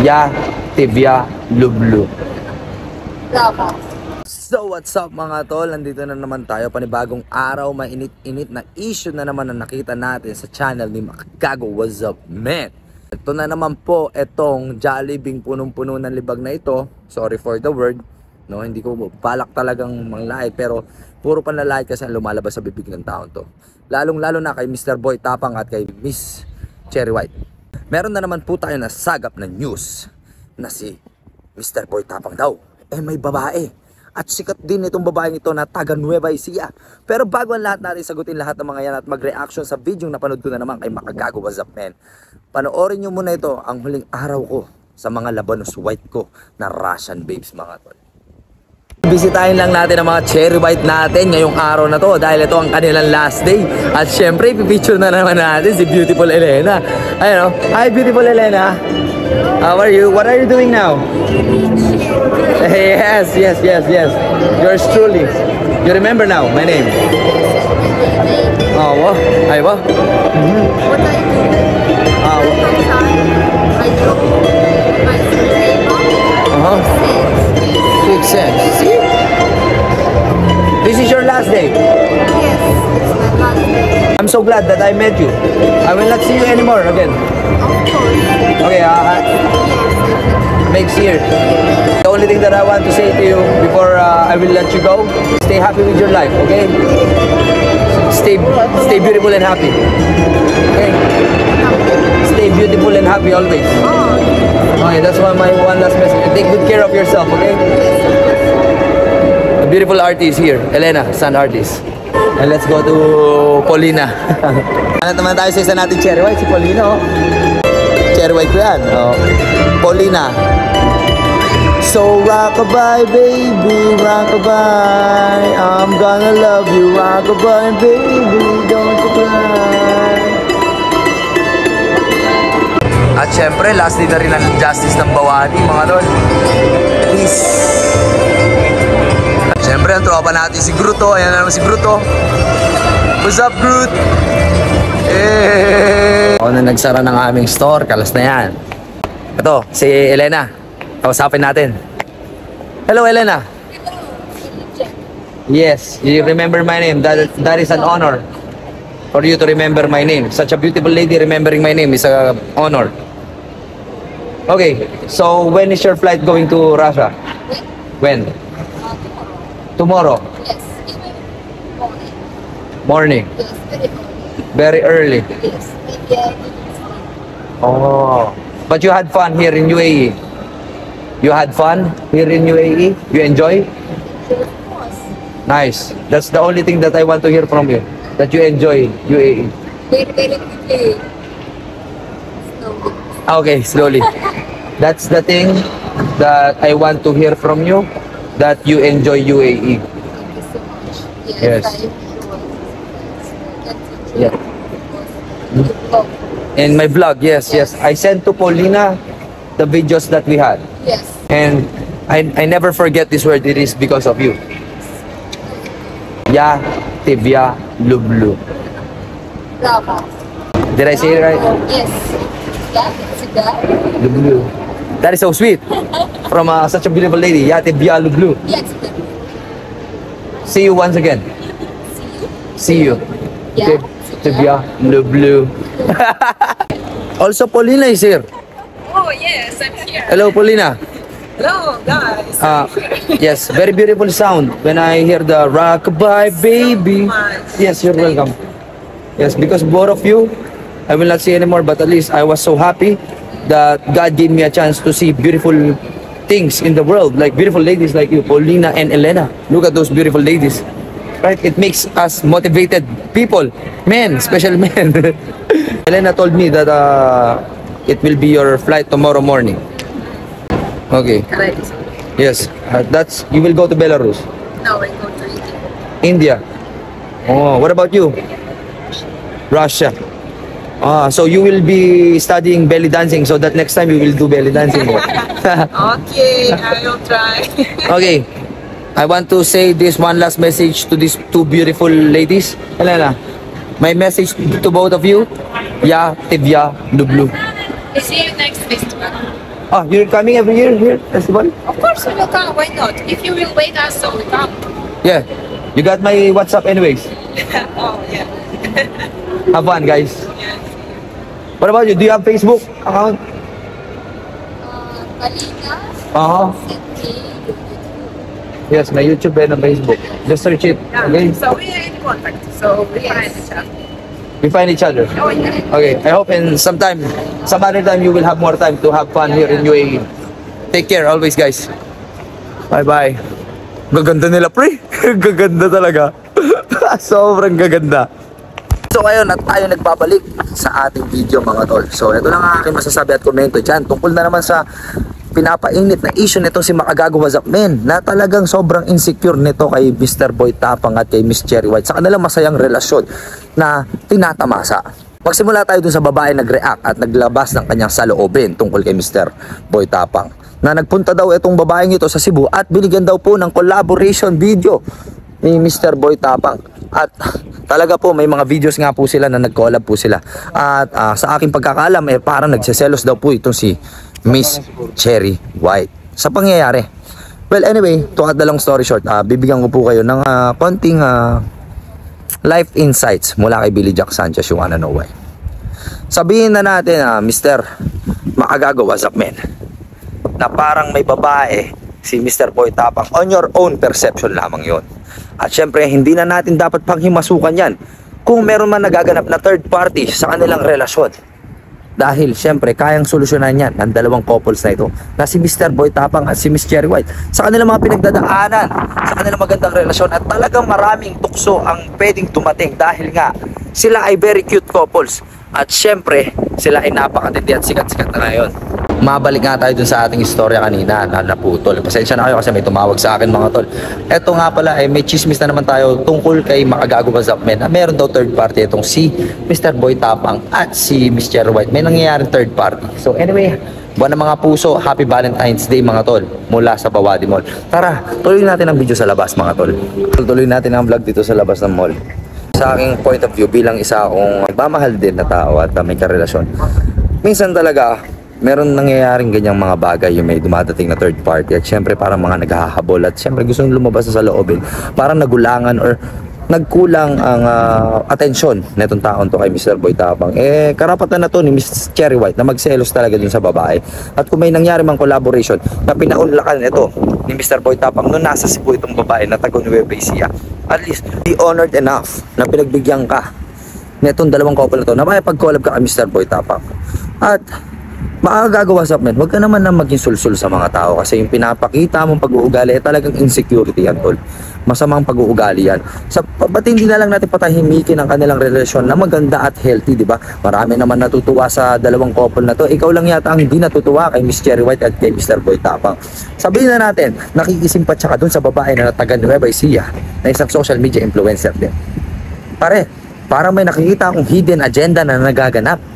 Ya, Tibia, Lublu. So what's up mga tol, nandito na naman tayo, panibagong araw, mainit-init na issue na naman na nakita natin sa channel ni Makagago. What's up man? Ito na naman po, itong Jollibee punong-puno ng libag na ito. Sorry for the word, no, hindi ko balak talagang manglait, pero puro panlalait kasi ang lumalabas sa bibig ng taon to. Lalong-lalo na kay Mr. Boy Tapang at kay Miss Cherry White. Meron na naman po tayo na sagap na news na si Mr. Boy Tapang daw may babae. At sikat din itong babaeng ito na taga Nueva Ecija. Pero bago ang lahat natin sagutin lahat ng mga yan at mag-reaction sa video na napanood ko na naman kay Makagago. What's up man? Panoorin nyo muna ito, ang huling araw ko sa mga Labanos White ko na Russian babes mga tol. Bisitahin lang natin ang mga Cherry White natin ngayong araw na to dahil ito ang kanilang last day. At syempre, pipicture na naman natin si beautiful Elena. Ayun o. Hi beautiful Elena. How are you? What are you doing now? Yes. Yours truly. You remember now my name? Oh, what? Ay, what? What I do? I draw my table. Makes sense. See? This is your last day. Yes, it's my last day. I'm so glad that I met you. I will not see you anymore again. Of course. Okay, makes here. The only thing that I want to say to you before I will let you go, stay happy with your life, okay? Stay beautiful and happy. Okay? Stay beautiful and happy always. Okay, that's my one last message. Take good care of yourself, okay? A beautiful artist here, Elena, sun artist. And let's go to Paulina. Ano naman tayo sa isa natin Cherry White, si Paulina, oh. Cherry White ko yan, oh. Paulina. So rockabye baby, rockabye, I'm gonna love you, rockabye baby, don't you cry. At syempre, last day na rin ang Justice ng Bawani, mga tol. Peace. Syempre, ang tropa natin si Gruto. Ayan na naman si Gruto. What's up, Groot? Ako na nagsara ng aming store. Kalas na yan. Ito, si Elena. Kausapin natin. Hello, Elena. Yes, you remember my name. That is an honor for you to remember my name. Such a beautiful lady remembering my name is an honor. Okay, so when is your flight going to Russia? When? Tomorrow? Yes, even Morning? morning. Yes, Very very early. early? Yes, maybe I didn't sleep. Oh, but you had fun here in UAE? You had fun here in UAE? You enjoy? Of course. Nice. That's the only thing that I want to hear from you. That you enjoy UAE. Very quickly. Slowly. Okay, slowly. That's the thing that I want to hear from you. That you enjoy UAE. Thank you so much. Yes. I enjoy. Let's enjoy. Yeah. The vlog. In my vlog, yes. I sent to Paulina the videos that we had. Yes. And I never forget this word. It is because of you. Ya, Tibia, Lublu. Bravo. Did I say it right? Yes. Yeah, it's a guy. Lublu. That is so sweet. From such a beautiful lady. Ya, Tibia, Lublu. Yeah, it's a guy. See you once again. See you. Yeah. Tibia, Lublu. Also, Paulina is here. Oh yes, I'm here. Hello, Paulina. Hello guys. Yes, very beautiful sound when I hear the rockabye baby. much. Yes, you're welcome. Yes, because both of you, I will not see anymore, but at least I was so happy that God gave me a chance to see beautiful things in the world, like beautiful ladies like you, Paulina and Elena. Look at those beautiful ladies. Right? It makes us motivated people, men, especially men. Elena told me that it will be your flight tomorrow morning. Okay. Correct. Yes, that's you will go to Belarus, Now I go to India. India. Oh, what about you? Russia. So you will be studying belly dancing, so that next time you will do belly dancing. Okay, I will try. Okay, I want to say this one last message to these two beautiful ladies. Elena, my message to both of you, Ya, Tibia, Lublu. See you next festival. Oh, you're coming every year here, festival? Of course we will come. Why not? If you will wait us, so we come. Yeah. You got my WhatsApp anyways. Oh yeah. Have fun, guys. Yes. What about you? Do you have Facebook account? Kalina, Uh-huh. Yes, may YouTube and a Facebook. Just search it. Yeah. Okay? So we are in contact. So we find each other. We find each other. Oh yeah. Okay, I hope in some other time you will have more time to have fun here in UAE. Take care always, guys. Bye-bye. Gaganda nila, pre. Gaganda talaga. Sobrang gaganda. So ngayon at tayo nagbabalik sa ating video mga tol. So ito lang ang aking masasabi at komento dyan. Tungkol na naman sa pinapainit na issue nito si Makagago What's Up Men, na talagang sobrang insecure nito kay Mr. Boy Tapang at kay Miss Cherry White sa kanilang masayang relasyon na tinatamasa. Magsimula tayo dun sa babae nag-react at naglabas ng kanyang saloobin tungkol kay Mr. Boy Tapang, na nagpunta daw itong babaeng ito sa Cebu at binigyan daw po ng collaboration video ni Mr. Boy Tapang. At talaga po may mga videos nga po sila na nag-collab po sila. At sa aking pagkakaalam parang nagseselos daw po itong si Miss Cherry White sa pangyayari. Well, anyway, to cut the long story short, bibigyan ko po kayo ng konting life insights mula kay Billy Jack Sanchez, yung wanna know why. Sabihin na natin, Mr. Makagago What's Up Men, na parang may babae si Mr. Boy Tapang. On your own perception lamang yon. At syempre, hindi na natin dapat panghimasukan yan kung meron man nagaganap na third party sa kanilang relasyon. Dahil syempre, kayang solusyonan yan ng dalawang couples na ito, na si Mr. Boy Tapang at si Miss Cherry White, sa kanilang mga pinagdadaanan, sa kanilang magandang relasyon. At talagang maraming tukso ang pwedeng dumating dahil nga sila ay very cute couples. At syempre, sila ay napakatindi at sikat-sikat na ngayon. Mabalik nga tayo dun sa ating istorya kanina na naputol. Pasensya na kayo kasi may tumawag sa akin mga tol. Eto nga pala, may chismis na naman tayo tungkol kay Makagago What's Up Men, na meron daw third party itong si Mr. Boy Tapang at si Miss Cherry White. May nangyayaring third party. So anyway, buwan ng mga puso, Happy Valentine's Day mga tol, mula sa Bawadi Mall. Tara, tuloy natin ang video sa labas mga tol. Tuloy natin ang vlog dito sa labas ng mall. Sa aking point of view, bilang isa akong nagmamahal din na tao at may karelasyon, minsan talaga meron nangyayaring ganyang mga bagay, yung may dumadating na third party at syempre parang mga naghahabol at syempre gusto nung lumabas sa loobin, parang nagulangan or nagkulang ang atensyon na itong taon to kay Mr. Boy Tapang. Karapatan na to ni Miss Cherry White na magselos talaga dun sa babae. At kung may nangyari mang collaboration na pinaunlakan ito ni Mr. Boy Tapang nung nasa Cebu itong babae na taga Nueva Ecija, at least be honored enough na pinagbigyan ka nitong dalawang couple na to na makipag-collab ka kay Mr. Boy Tapang. At Makagago What's Up Men, huwag ka naman na maging sulsul sa mga tao kasi yung pinapakita mong pag-uugali ay talagang insecurity yan tol. Masamang pag-uugali yan. Ba't hindi na lang natin patahimikin ang kanilang relasyon na maganda at healthy, di ba? Marami naman natutuwa sa dalawang couple na to. Ikaw lang yata ang hindi natutuwa kay Miss Cherry White at kay Mr. Boy Tapang. Sabihin na natin, nakikisimpat siya ka dun sa babae na taga Nueva Ecija na isang social media influencer din. Pare, parang may nakikita akong hidden agenda na nagaganap.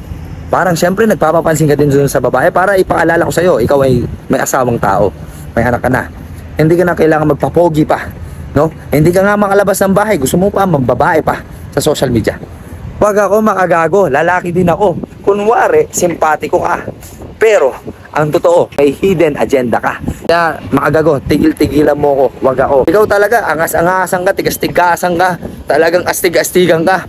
Parang syempre nagpapapansin ka din dun sa babae para ipaalala ko sa'yo, ikaw ay may asawang tao, may anak ka na. Hindi ka na kailangan magpapogi pa, no? Hindi ka nga makalabas ng bahay, gusto mo pa magbabae pa sa social media. Wag ako makagago, lalaki din ako. Kunwari, simpatiko ka. Pero, ang totoo, may hidden agenda ka. Kaya, makagago, tigil-tigilan mo ko, wag ako. Ikaw talaga, angas-angasan ka, tigas-tigasan ka, talagang astig-astigan ka.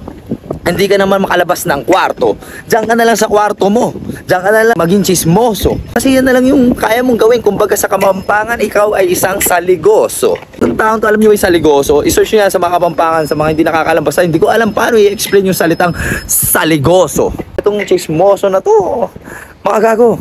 Hindi ka naman makalabas ng kwarto. Diyan ka na lang sa kwarto mo. Diyan ka na lang maging chismoso. Kasi yan na lang yung kaya mong gawin. Kumbaga sa Kapampangan, ikaw ay isang saligoso. Yung taong to alam nyo yung saligoso, isearch nyo yan sa mga Kapampangan, sa mga hindi nakakalam. Basta hindi ko alam paano i-explain yung salitang saligoso. Itong chismoso na to, makagago.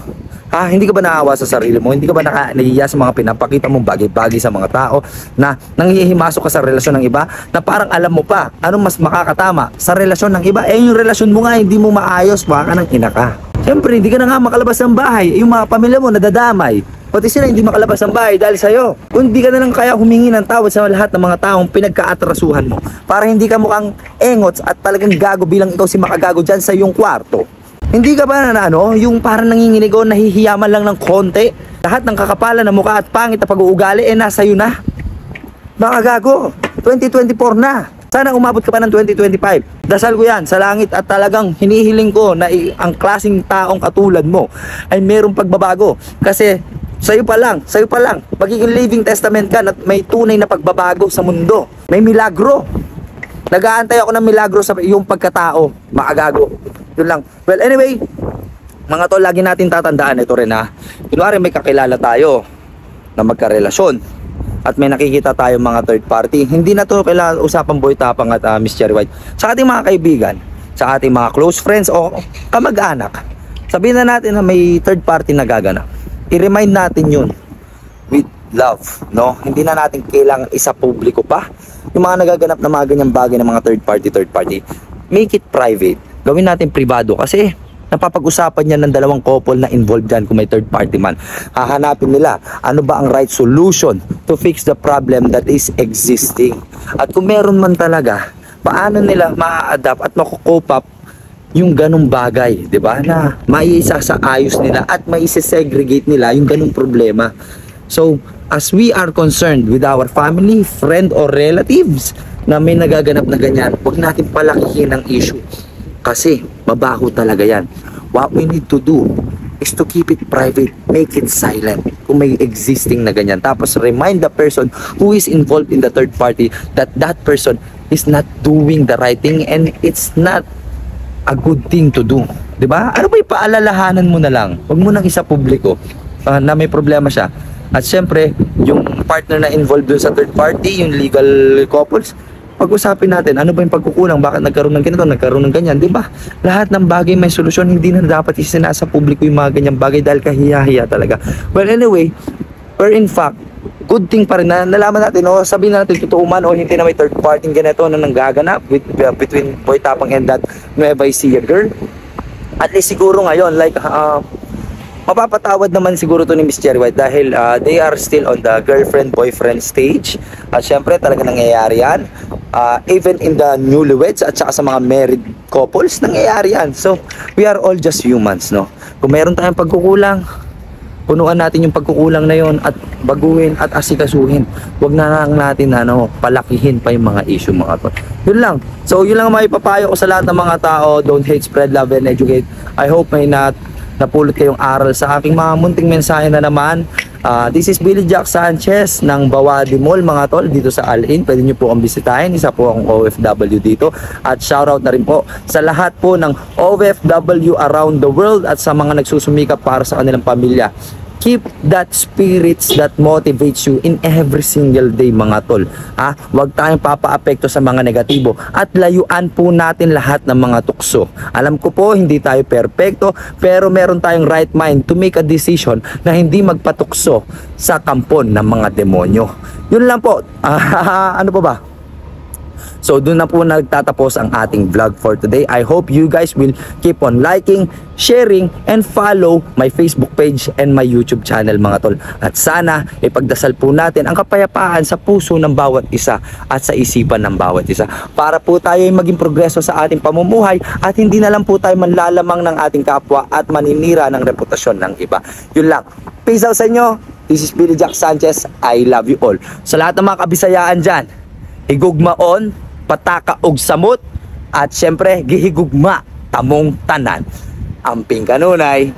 Hindi ka ba naawa sa sarili mo? Hindi ka ba nahihiya sa mga pinapakita mong bagay-bagay sa mga tao na nanghihimasok ka sa relasyon ng iba na parang alam mo pa anong mas makakatama sa relasyon ng iba? Yung relasyon mo nga hindi mo maayos, baka nang ina ka. Siyempre, hindi ka na nga makalabas ng bahay. Yung mga pamilya mo nadadamay. Pati sila hindi makalabas ng bahay dahil sa'yo. Kung hindi ka na lang kaya humingi ng tawad sa lahat ng mga taong pinagkaatrasuhan mo para hindi ka mukhang engots at talagang gago bilang ikaw si makagago dyan sa iyong kwarto. Hindi ka ba na yung parang nanginginig o nahihiyaman lang ng konti? Lahat ng kakapalan na mukha at pangit na pag-uugali nasa iyo na. Baka gago, 2024 na. Sana umabot ka pa ng 2025. Dasal ko yan sa langit at talagang hinihiling ko na ang klaseng taong katulad mo ay merong pagbabago. Kasi sa'yo pa lang, magiging living testament ka at may tunay na pagbabago sa mundo. May milagro. Nag-aantay ako ng milagro sa iyong pagkatao, makagago. Yun lang. Well, anyway, mga tol, lagi natin tatandaan ito rin ha. Kunwari may kakilala tayo na magkarelasyon at may nakikita tayo mga third party. Hindi na to kailangan usapang boy tapang at Miss Cherry White. Sa ating mga kaibigan, sa ating mga close friends o kamag-anak, sabihin na natin na may third party na gaganap. I-remind natin yun with love, no? Hindi na natin kailangan isa publiko pa yung mga nagaganap na mga ganyang bagay ng mga third party. Make it private. Gawin natin privado kasi napapag-usapan niya ng dalawang couple na involved dyan kung may third party man. Hahanapin nila ano ba ang right solution to fix the problem that is existing. At kung meron man talaga, paano nila ma-adapt at makukope up yung ganong bagay, di ba? Na maiisa sa ayos nila at maisesegregate nila yung ganong problema. So, as we are concerned with our family, friend, or relatives na may nagaganap na ganyan, huwag natin palakihin ang issue. Kasi, mabaho talaga yan. What we need to do is to keep it private, make it silent kung may existing na ganyan. Tapos, remind the person who is involved in the third party that that person is not doing the right thing and it's not a good thing to do. 'Di ba? Ano ba ipaalalahanan mo na lang? Huwag mo nang isa publiko na may problema siya. At syempre, yung partner na involved dun sa third party, yung legal couples, pag-usapin natin, ano ba yung pagkukulang? Bakit nagkaroon ng ganito, nagkaroon ng ganyan? 'Di ba? Lahat ng bagay may solusyon, hindi na dapat isinasa publiko yung mga ganyang bagay dahil kahiya-hiya talaga. Well, anyway, in fact, good thing pa rin na nalaman natin, o sabihin natin totoo man o hindi na may third party ganito na nanggaganap between Boy Tapang and that Nueva Ecija girl. At least siguro ngayon, like, mapapatawad naman siguro to ni Miss Cherry White dahil they are still on the girlfriend-boyfriend stage. At syempre talaga nangyayari yan. Even in the newlyweds at saka sa mga married couples, nangyayari yan. So, we are all just humans, no? Kung meron tayong pagkukulang, punuan natin yung pagkukulang na yon at baguhin at asikasuhin. Huwag na lang natin palakihin pa yung mga issue, mga to. Yun lang. So, yun lang ang maipapayo ko sa lahat ng mga tao. Don't hate, spread love, and educate. I hope may napulot kayong aral sa aking mga munting mensahe na naman. This is Billy Jack Sanchez ng Bawadi Mall, mga tol, dito sa Al-In. Pwede nyo po akong bisitahin. Isa po akong OFW dito. At shoutout na rin po sa lahat po ng OFW around the world at sa mga nagsusumikap para sa kanilang pamilya. Keep that spirits that motivates you in every single day, mga tol. Huwag tayong papaapekto sa mga negatibo at layuan po natin lahat ng mga tukso. Alam ko po, hindi tayo perfecto, pero meron tayong right mind to make a decision na hindi magpatukso sa kampon ng mga demonyo. Yun lang po. Ano pa ba? So, doon na po nagtatapos ang ating vlog for today. I hope you guys will keep on liking, sharing, and follow my Facebook page and my YouTube channel, mga tol. At sana, ipagdasal po natin ang kapayapaan sa puso ng bawat isa at sa isipan ng bawat isa. Para po tayo ay maging progreso sa ating pamumuhay at hindi na lang po tayo manlalamang ng ating kapwa at maninira ng reputasyon ng iba. Yun lang. Peace out sa inyo. This is Billy Jack Sanchez. I love you all. Sa lahat ng mga kabisayaan dyan, higugmaon, pataka og samot, at syempre gihigugma tamong tanan. Amping kanunay.